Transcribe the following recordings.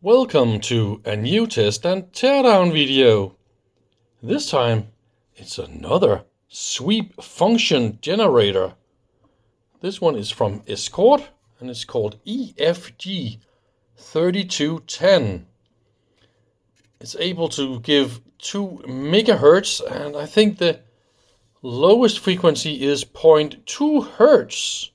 Welcome to a new test and teardown video. This time it's another sweep function generator. This one is from ESCORT and it's called EFG-3210. It's able to give 2 megahertz and I think the lowest frequency is 0.2 hertz.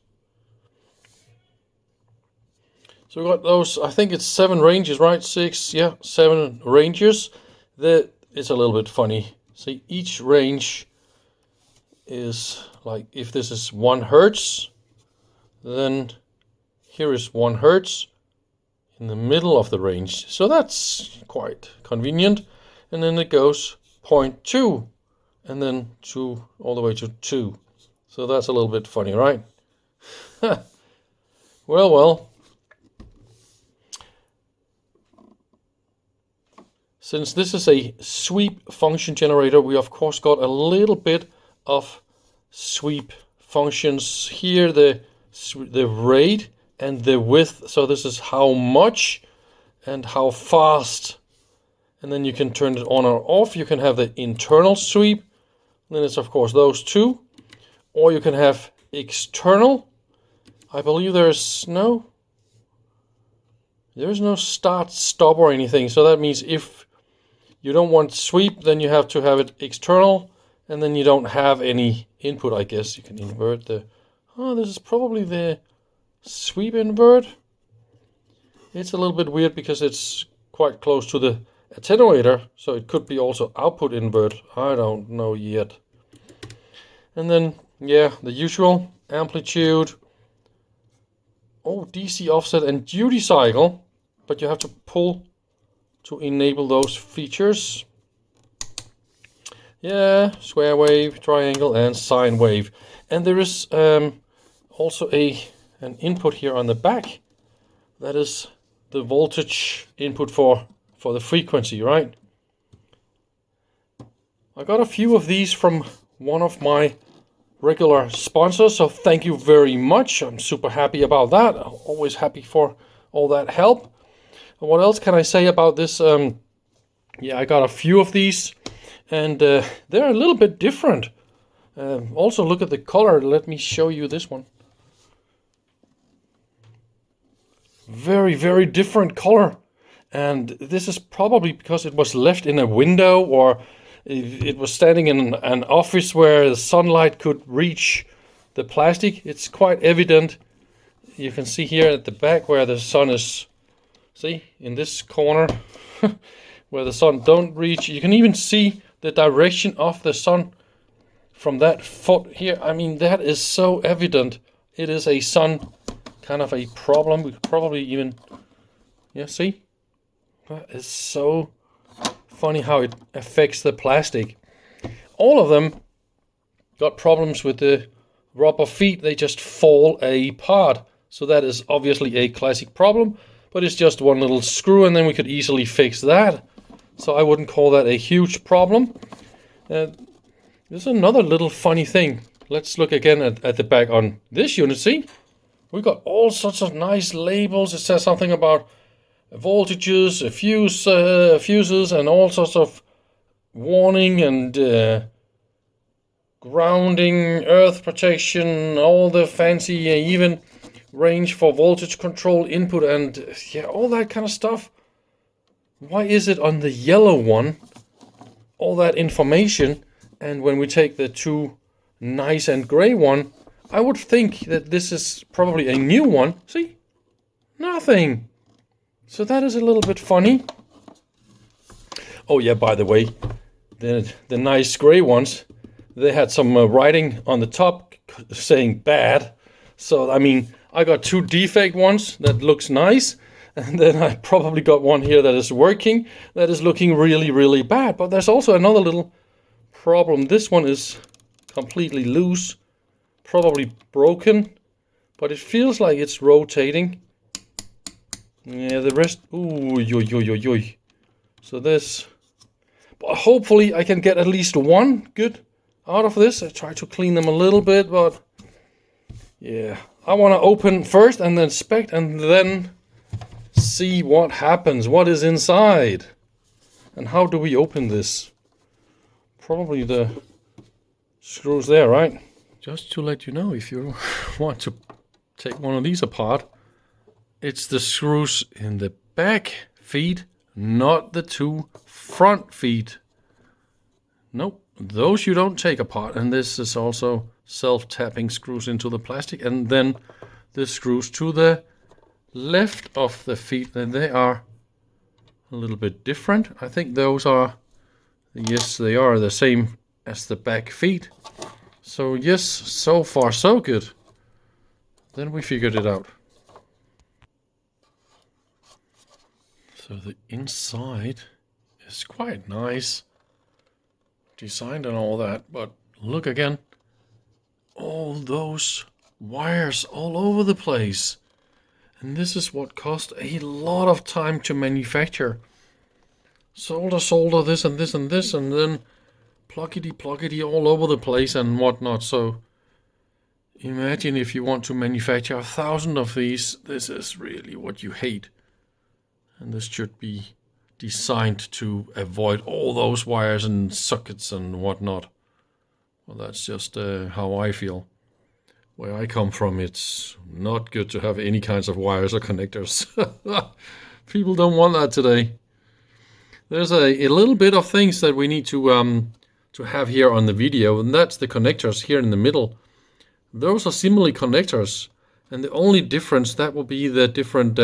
So we got those, I think it's 7 ranges, right? 6, yeah, 7 ranges. It's a little bit funny. See, each range is like, if this is 1 hertz, then here is 1 hertz in the middle of the range. So that's quite convenient. And then it goes 0.2 and then 2 all the way to 2. So that's a little bit funny, right? Well. Since this is a sweep function generator, we of course got a little bit of sweep functions here, the rate and the width. So this is how much and how fast. And then you can turn it on or off. You can have the internal sweep. Then it's of course those two. Or you can have external. I believe there's no start, stop or anything. So that means if you don't want sweep, then you have to have it external, and then you don't have any input, I guess. You can invert the... Oh, this is probably the sweep invert. It's a little bit weird because it's quite close to the attenuator, so it could be also output invert. I don't know yet. And then, yeah, the usual amplitude. Oh, DC offset and duty cycle, but you have to pull to enable those features. Yeah, square wave, triangle and sine wave. And there is also an input here on the back. That is the voltage input for the frequency, right? I got a few of these from one of my regular sponsors, so thank you very much. I'm super happy about that. I'm always happy for all that help. What else can I say about this? Yeah, I got a few of these, and they're a little bit different. Also, look at the color. Let me show you this one. Very, very different color. And this is probably because it was left in a window, or it was standing in an office where the sunlight could reach the plastic. It's quite evident. You can see here at the back where the sun is. See, in this corner where the sun don't reach, you can even see the direction of the sun from that foot here. I mean, that is so evident. It is a sun kind of a problem. We could probably even, yeah, see? That is so funny how it affects the plastic. All of them got problems with the rubber feet. They just fall apart. So that is obviously a classic problem. But it's just one little screw and then we could easily fix that. So I wouldn't call that a huge problem. There's another little funny thing. Let's look again at the back on this unit. See? We got all sorts of nice labels. It says something about voltages, fuses and all sorts of warning and grounding, earth protection, all the fancy even range for voltage control input and yeah, all that kind of stuff. Why is it on the yellow one all that information, and when we take the two nice and gray one, I would think that this is probably a new one. See? Nothing. So that is a little bit funny. Oh yeah, by the way, the nice gray ones, they had some writing on the top saying bad. So I mean, I got 2 defect ones that looks nice, and then I probably got one here that is working, that is looking really, really bad. But there's also another little problem. This one is completely loose, probably broken, but it feels like it's rotating. Yeah, the rest, ooh. So this, but hopefully I can get at least one good out of this. I try to clean them a little bit, but yeah. I want to open first and then inspect and then see what happens, what is inside. And how do we open this? Probably the screws there, right? Just to let you know, if you want to take one of these apart, it's the screws in the back feet, not the 2 front feet. Nope, those you don't take apart. And this is also self-tapping screws into the plastic. And then the screws to the left of the feet, and they are a little bit different. I think those are, yes, they are the same as the back feet. So yes, so far so good. Then we figured it out. So the inside is quite nice, designed and all that, but look again, all those wires all over the place. And this is what cost a lot of time to manufacture. Solder this and this and this, and then pluckety all over the place and whatnot. So imagine if you want to manufacture 1,000 of these, this is really what you hate. And this should be designed to avoid all those wires and sockets and whatnot. Well, that's just how I feel. Where I come from, it's not good to have any kinds of wires or connectors. People don't want that today. There's a little bit of things that we need to have here on the video, and that's the connectors here in the middle. Those are simile connectors, and the only difference that will be the different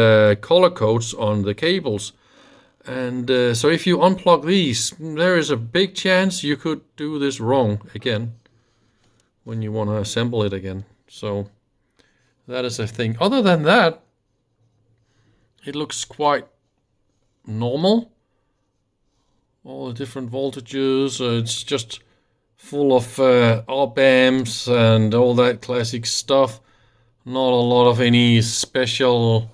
color codes on the cables. And so if you unplug these, there is a big chance you could do this wrong again when you want to assemble it again. So that is a thing. Other than that, it looks quite normal. All the different voltages, it's just full of op-amps and all that classic stuff. Not a lot of any special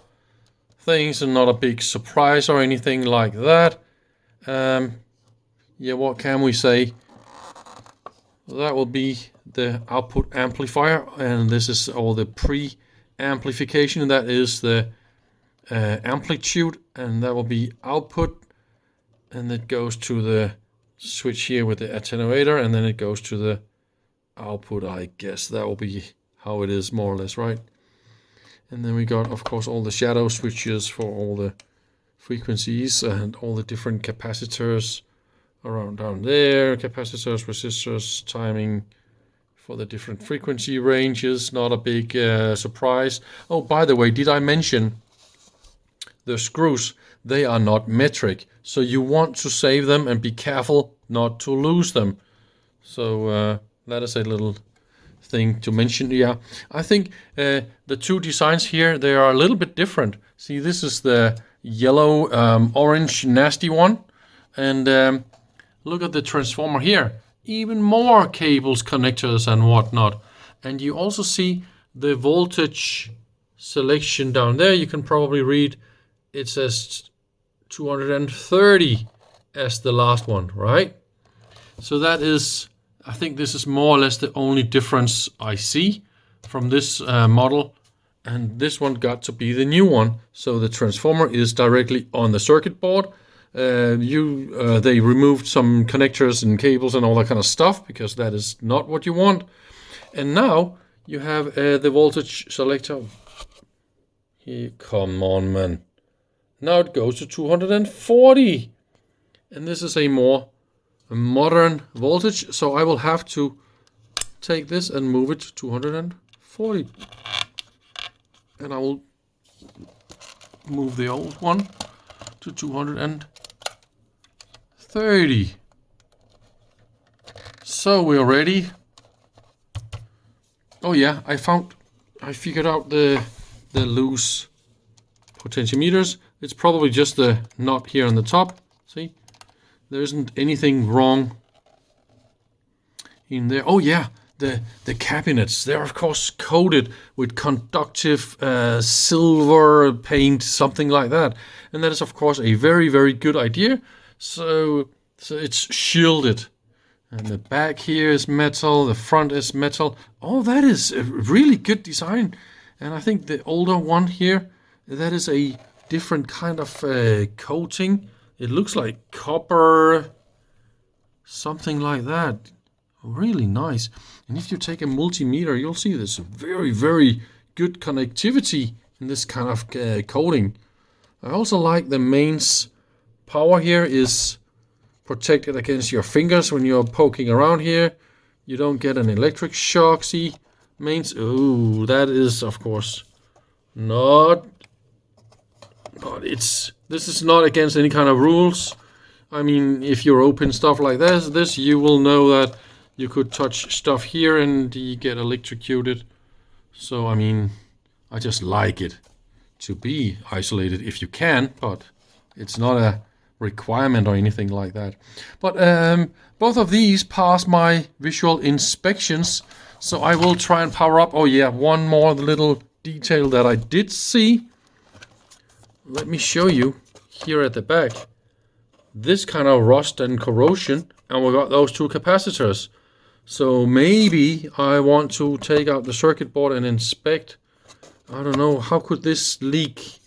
things and not a big surprise or anything like that. Yeah, what can we say? That will be the output amplifier, and this is all the pre-amplification. That is the amplitude, and that will be output, and it goes to the switch here with the attenuator, and then it goes to the output. I guess that will be how it is, more or less, right? And then we got, of course, all the shadow switches for all the frequencies and all the different capacitors around down there. Capacitors, resistors, timing for the different frequency ranges. Not a big surprise. Oh, by the way, did I mention the screws? They are not metric, so you want to save them and be careful not to lose them. So that is a little thing to mention. Yeah, I think the two designs here, they are a little bit different. See, this is the yellow orange nasty one, and look at the transformer here. Even more cables, connectors and whatnot. And you also see the voltage selection down there. You can probably read, it says 230 as the last one, right? So that is, I think this is more or less the only difference I see from this model. And this one got to be the new one. So the transformer is directly on the circuit board. They removed some connectors and cables and all that kind of stuff, because that is not what you want. And now you have the voltage selector. Here, come on, man. Now it goes to 240. And this is a more modern voltage. So I will have to take this and move it to 240. And I will move the old one to 230. So we are ready. Oh yeah, I figured out the loose potentiometers. It's probably just the nut here on the top. See, there isn't anything wrong in there. Oh yeah, the cabinets, they're of course coated with conductive silver paint, something like that. And that is of course a very, very good idea. So it's shielded. And the back here is metal, the front is metal. Oh, that is a really good design. And I think the older one here, that is a different kind of coating. It looks like copper, something like that. Really nice. And if you take a multimeter, you'll see there's very, very good connectivity in this kind of coating. I also like the mains power here is protected against your fingers when you're poking around here. You don't get an electric shock. See, mains. Oh, that is of course not. But this is not against any kind of rules. I mean, if you open stuff like this, you will know that you could touch stuff here and you get electrocuted. So I mean, I just like it to be isolated if you can, but it's not a requirement or anything like that. But both of these pass my visual inspections, so I will try and power up. Oh yeah, one more little detail that I did see. Let me show you here at the back. This kind of rust and corrosion, and we got those two capacitors. So maybe I want to take out the circuit board and inspect. I don't know, how could this leak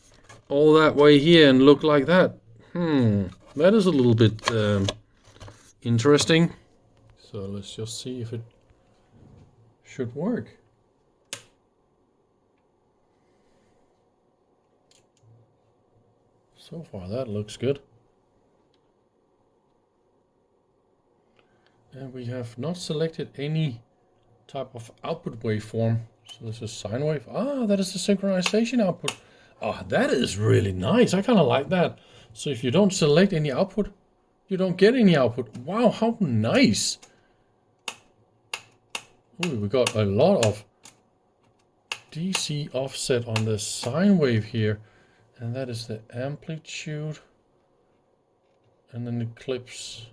all that way here and look like that? That is a little bit interesting. So let's just see if it should work. So far that looks good. And we have not selected any type of output waveform. So this is sine wave. Ah, that is the synchronization output. Ah, that is really nice. I kind of like that. So if you don't select any output, you don't get any output. Wow, how nice. Ooh, we got a lot of DC offset on the sine wave here. And that is the amplitude. And then the clips.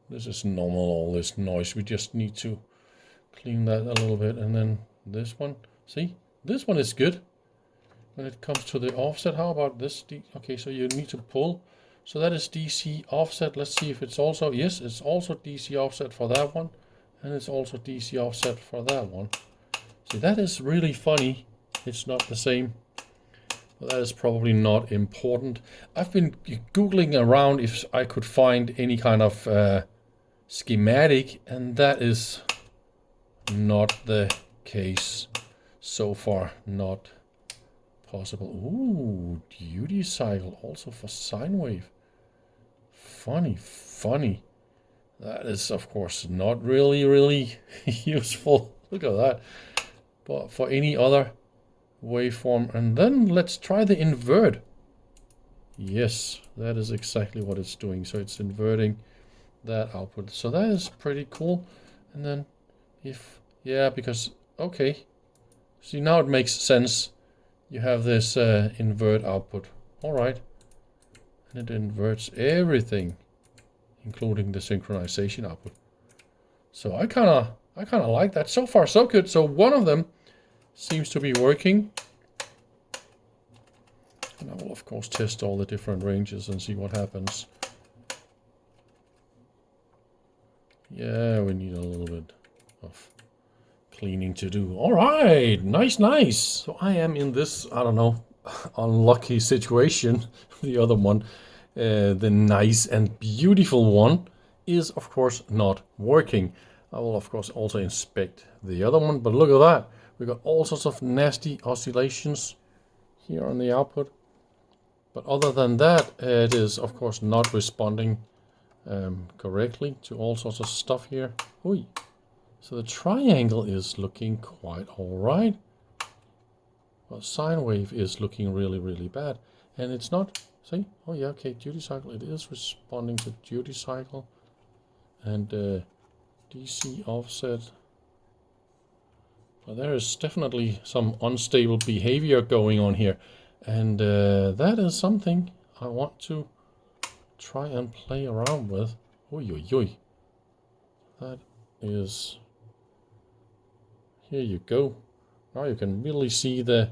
This is normal, all this noise. We just need to clean that a little bit. And then this one. See, this one is good. When it comes to the offset, how about this? Okay, so you need to pull. So that is DC offset. Let's see if it's also, yes, it's also DC offset for that one. And it's also DC offset for that one. See, that is really funny. It's not the same. But that is probably not important. I've been Googling around if I could find any kind of schematic, and that is not the case so far. Not possible. Ooh, duty cycle also for sine wave. Funny. That is of course not really useful. Look at that. But for any other waveform, and then let's try the invert. Yes, that is exactly what it's doing. So it's inverting that output. So that is pretty cool. And then if, yeah, because, okay. See, now it makes sense. You have this invert output. All right. And it inverts everything, including the synchronization output. So I kind of like that. So far, so good. So one of them seems to be working. And I will, of course, test all the different ranges and see what happens. Yeah, we need a little bit of cleaning to do. All right, nice. So I am in this, I don't know, unlucky situation. The other one, the nice and beautiful one, is of course not working. I will of course also inspect the other one, but look at that. We got all sorts of nasty oscillations here on the output. But other than that, it is of course not responding correctly to all sorts of stuff here. Ooh. So the triangle is looking quite all right. Well, sine wave is looking really bad. And it's not, see? Oh yeah, okay, duty cycle. It is responding to duty cycle. And DC offset. Well, there is definitely some unstable behavior going on here. And that is something I want to try and play around with. Oy. That is... Here you go. Now you can really see the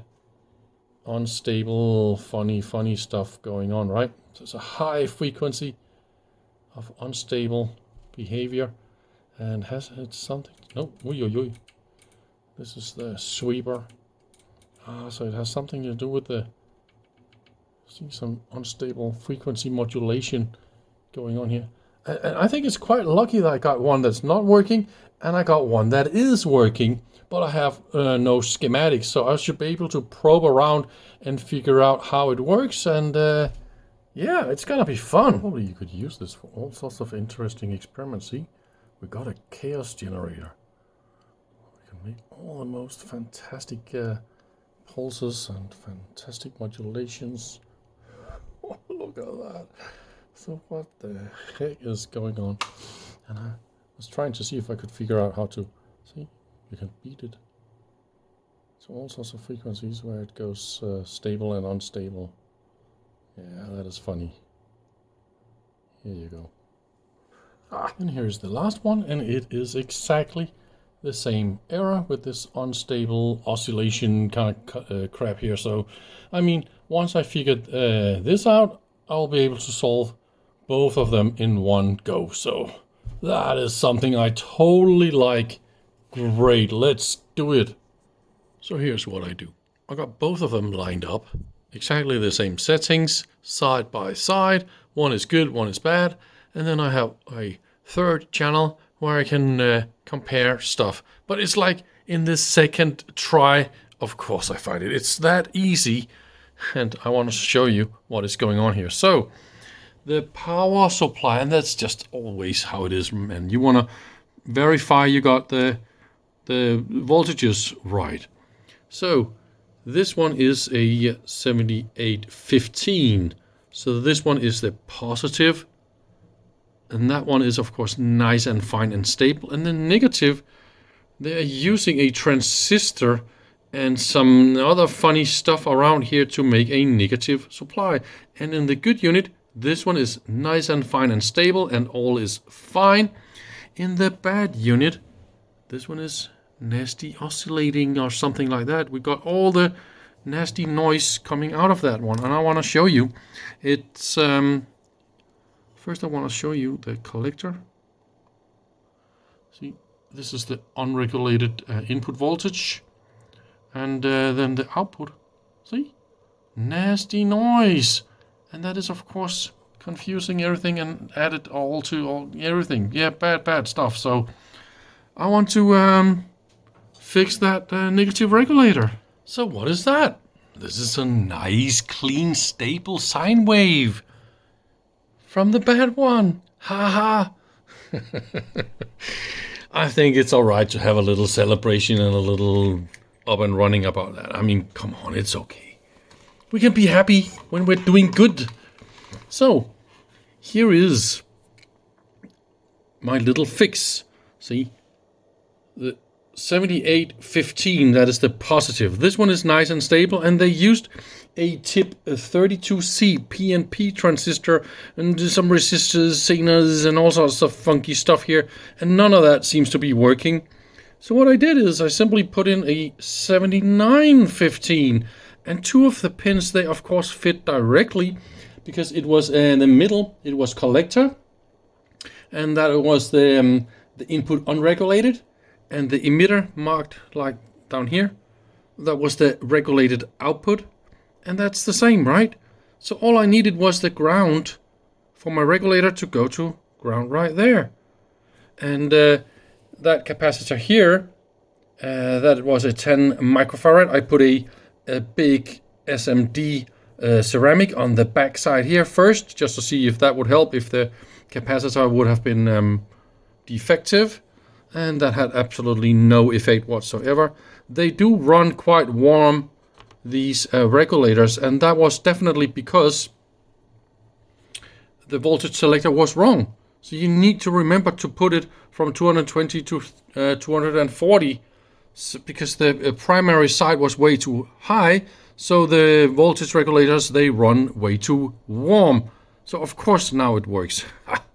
unstable, funny stuff going on, right? So it's a high frequency of unstable behavior. And has it something... No, oy. This is the sweeper. So it has something to do with the See some unstable frequency modulation going on here. And I think it's quite lucky that I got one that's not working and I got one that is working, but I have no schematics, so I should be able to probe around and figure out how it works. And yeah, it's gonna be fun. Probably you could use this for all sorts of interesting experiments. See, we got a chaos generator. We can make all the most fantastic pulses and fantastic modulations. Oh, look at that. So what the heck is going on? And I was trying to see if I could figure out how to, see, you can beat it. So all sorts of frequencies where it goes stable and unstable. Yeah, that is funny. Here you go. And here's the last one, and it is exactly the same error with this unstable oscillation kind of crap here. So, I mean, once I figured this out, I'll be able to solve both of them in one go. So that is something I totally like. Great, let's do it. So here's what I do. I got both of them lined up, exactly the same settings, side by side. One is good, one is bad. And then I have a third channel where I can compare stuff. But it's like in the second try, of course I find it. It's that easy. And I want to show you what is going on here. So the power supply, and that's just always how it is, man. You want to verify you got the voltages right. So this one is a 7815. So this one is the positive, and that one is of course nice and fine and stable. And the negative, they are using a transistor and some other funny stuff around here to make a negative supply. And in the good unit, this one is nice and fine and stable and all is fine. In the bad unit, this one is nasty oscillating or something like that. We got all the nasty noise coming out of that one, and I want to show you. It's first I want to show you the collector. See, this is the unregulated input voltage. And then the output, see, nasty noise. And that is, of course, confusing everything and added all to everything. Yeah, bad stuff. So I want to fix that negative regulator. So what is that? This is a nice, clean, stable sine wave from the bad one. Ha ha. I think it's all right to have a little celebration and a little up and running about that. I mean, come on, it's okay. We can be happy when we're doing good. So, here is my little fix. See, the 7815, that is the positive. This one is nice and stable, and they used a tip 32C PNP transistor and some resistors, signals, and all sorts of funky stuff here, and none of that seems to be working. So what I did is I simply put in a 7915, and two of the pins, they of course fit directly because it was in the middle, it was collector, and that was the input unregulated, and the emitter marked like down here, that was the regulated output, and that's the same, right? So all I needed was the ground for my regulator to go to ground right there. And that capacitor here, that was a 10 microfarad. I put a big SMD ceramic on the back side here first, just to see if that would help, if the capacitor would have been defective, and that had absolutely no effect whatsoever. They do run quite warm, these regulators, and that was definitely because the voltage selector was wrong. So you need to remember to put it from 220 to 240, because the primary side was way too high. So the voltage regulators, they run way too warm. So of course now it works.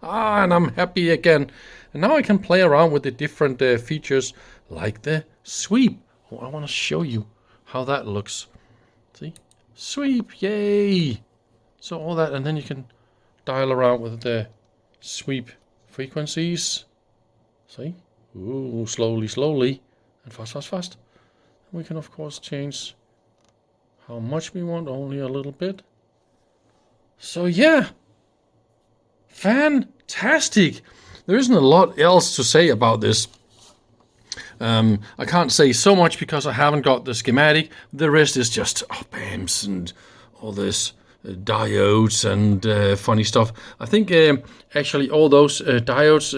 And I'm happy again. And now I can play around with the different features like the sweep. Oh, I want to show you how that looks. See? Sweep, yay! So all that, and then you can dial around with the sweep frequencies. See? Ooh, slowly, and fast. We can of course change how much we want, only a little bit. So yeah, fantastic. There isn't a lot else to say about this. I can't say so much because I haven't got the schematic. The rest is just op-amps and all this diodes and funny stuff. I think actually all those diodes,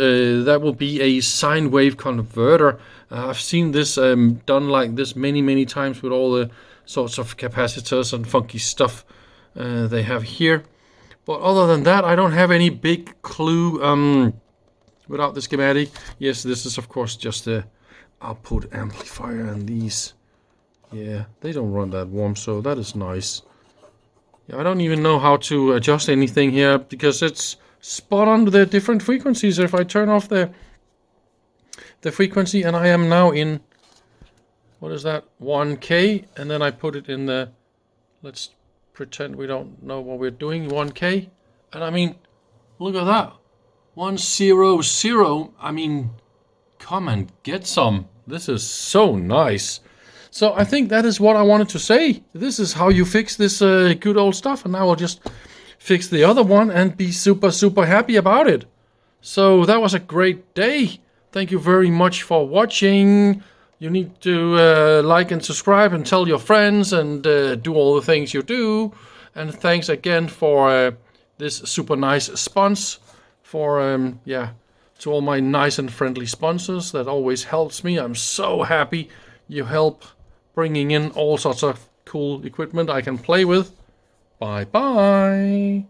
that will be a sine wave converter. I've seen this done like this many times with all the sorts of capacitors and funky stuff they have here. But other than that, I don't have any big clue without the schematic. Yes, this is of course just the output amplifier, and these, yeah, they don't run that warm, so that is nice. Yeah, I don't even know how to adjust anything here because it's spot on the different frequencies. If I turn off the frequency, and I am now in, what is that, 1K, and then I put it in the, let's pretend we don't know what we're doing, 1K, and I mean, look at that, 100. I mean, come and get some. This is so nice. So I think that is what I wanted to say. This is how you fix this good old stuff, and now I'll just fix the other one and be super happy about it. So that was a great day. Thank you very much for watching. You need to like and subscribe and tell your friends and do all the things you do. And thanks again for this super nice sponsor. For yeah, to all my nice and friendly sponsors, that always helps me. I'm so happy you help bringing in all sorts of cool equipment I can play with. Bye bye.